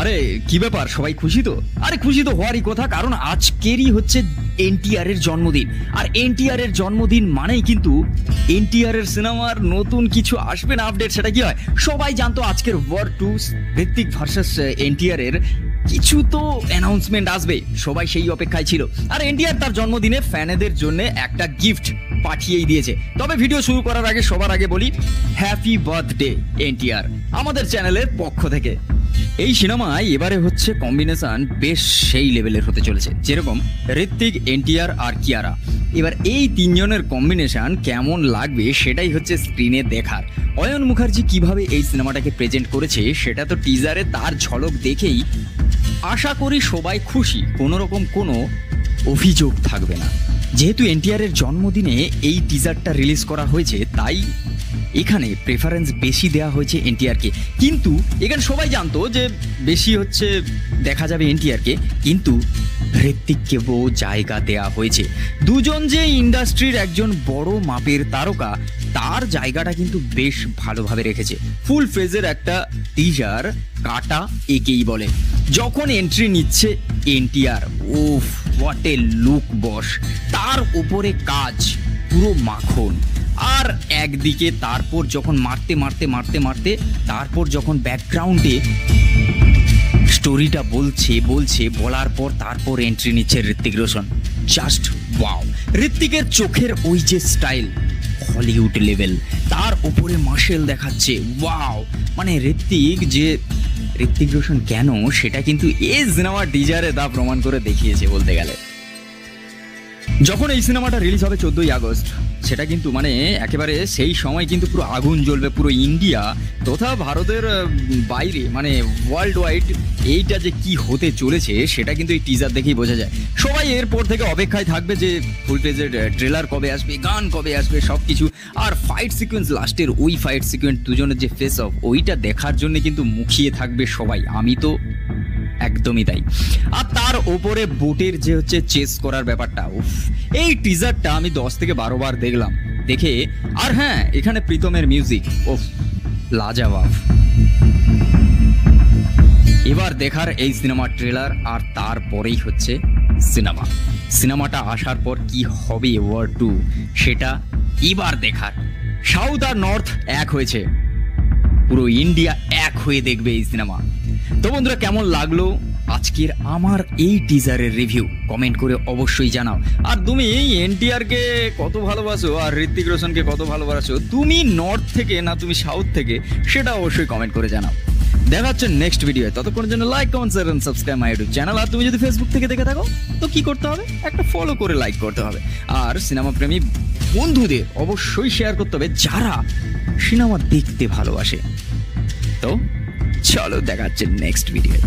আরে কি ব্যাপার, সবাই খুশি তো? আরে খুশি তো হওয়ারই কথা, কারণ আজকেরই হচ্ছে এনটিআর এর জন্মদিন। আর এনটিআর এর জন্মদিন মানেই কিন্তু এনটিআর এর সিনেমার নতুন কিছু আসবে না আপডেট, সেটা কি হয় সবাই জানতো। আজকের ওয়ার 2 ঋত্বিক ভার্সেস এনটিআর এর কিছু তো অ্যানাউন্সমেন্ট আসবে, সবাই সেই অপেক্ষায় ছিল। আর এনটিআর তার জন্মদিনে ফ্যানেদের জন্য একটা গিফট পাঠিয়েই দিয়েছে। তবে ভিডিও শুরু করার আগে সবার আগে বলি হ্যাপি বার্থডে এনটিআর আমাদের চ্যানেলের পক্ষ থেকে। এই সিনেমায় এবারে হচ্ছে কম্বিনেশন বেশ সেই লেভেলের হতে চলেছে, যেরকম ঋত্বিক, এনটিআর আর কিয়ারা। এবার এই তিনজনের কম্বিনেশন কেমন লাগবে সেটাই হচ্ছে স্ক্রিনে দেখার। অয়ন মুখার্জি কিভাবে এই সিনেমাটাকে প্রেজেন্ট করেছে সেটা তো টিজারে তার ঝলক দেখেই আশা করি সবাই খুশি, কোনো রকম কোনো অভিযোগ থাকবে না। যেহেতু এনটিআর এর জন্মদিনে এই টিজারটা রিলিজ করা হয়েছে, তাই এখানে প্রেফারেন্স বেশি দেওয়া হয়েছে এনটিআরকে। কিন্তু এখানে সবাই জানতো যে বেশি হচ্ছে দেখা যাবে এনটিআরকে, কিন্তু ঋত্বিককেও জায়গা দেওয়া হয়েছে। দুজন যে ইন্ডাস্ট্রির একজন বড় মাপের তারকা, তার জায়গাটা কিন্তু বেশ ভালোভাবে রেখেছে। ফুল ফেজের একটা টিজার কাটা একেই বলে। যখন এন্ট্রি নিচ্ছে এনটিআর, উফ হোয়াট এ লুক বস, তার উপরে কাজ পুরো মাখন। আর একদিকে তারপর যখন মারতে মারতে মারতে মারতে তারপর যখন ব্যাকগ্রাউন্ডে স্টোরিটা বলার পর তারপর এন্ট্রি নিচ্ছে ঋত্বিক রোশন। Just wow! ঋত্বিকের চোখের ওই যে স্টাইল হলিউড লেভেল, তার উপরে মার্শাল দেখাচ্ছে। ওয়াও! মানে ঋত্বিক রোশন কেন, সেটা কিন্তু এই সিনেমার টিজারে তা প্রমাণ করে দেখিয়েছে বলতে গেলে। যখন এই সিনেমাটা রিলিজ হবে 14ই আগস্ট, সেটা কিন্তু মানে একেবারে সেই সময় কিন্তু পুরো আগুন জ্বলবে পুরো ইন্ডিয়া তথা ভারতের বাইরে, মানে ওয়ার্ল্ড ওয়াইড এইটা যে কি হতে চলেছে সেটা কিন্তু এই টিজার দেখেই বোঝা যায়। সবাই এরপর থেকে অপেক্ষায় থাকবে যে ফুল পেজের ট্রেলার কবে আসবে, গান কবে আসবে, সব কিছু। আর ফাইট সিকোয়েন্স, লাস্টের ওই ফাইট সিকোয়েন্স দুজনের যে ফেস অফ, ওইটা দেখার জন্য কিন্তু মুখিয়ে থাকবে সবাই। আমি তো একদমই তাই। আর তার ওপরে বোটের যে হচ্ছে চেস করার ব্যাপারটা, উফ, এই টিজারটা আমি 10 থেকে 12 বার দেখলাম দেখে। আর হ্যাঁ, এখানে প্রীতমের মিউজিক, উফ, লাজবাব। এবার দেখার এই সিনেমার ট্রেলার, আর তারপরেই হচ্ছে সিনেমাটা আসার পর কি হবে ওয়ার 2 সেটা এবার দেখার। সাউথ আর নর্থ এক হয়েছে, পুরো ইন্ডিয়া এক হয়ে দেখবে এই সিনেমা। তো বন্ধুরা, কেমন লাগলো আজকের আমার এই টিজারের রিভিউ কমেন্ট করে অবশ্যই জানাও। আর তুমি এনটিআর কে কত ভালোবাসো আর ঋত্বিক রোশনকে কত ভালোবাসো, তুমি নর্থ থেকে না তুমি সাউথ থেকে, সেটা অবশ্যই কমেন্ট করে জানাও। দেখা হচ্ছে নেক্সট ভিডিও। ততক্ষণের জন্য like, comment, share and subscribe my YouTube channel. আর তুমি যদি ফেসবুক থেকে দেখে থাকো তো কি করতে হবে, একটা ফলো করে লাইক করতে হবে। আর সিনেমা প্রেমী বন্ধুদের অবশ্যই শেয়ার করতে হবে যারা সিনেমা দেখতে ভালোবাসে। তো চলো দেখা হচ্ছে নেক্সট ভিডিও।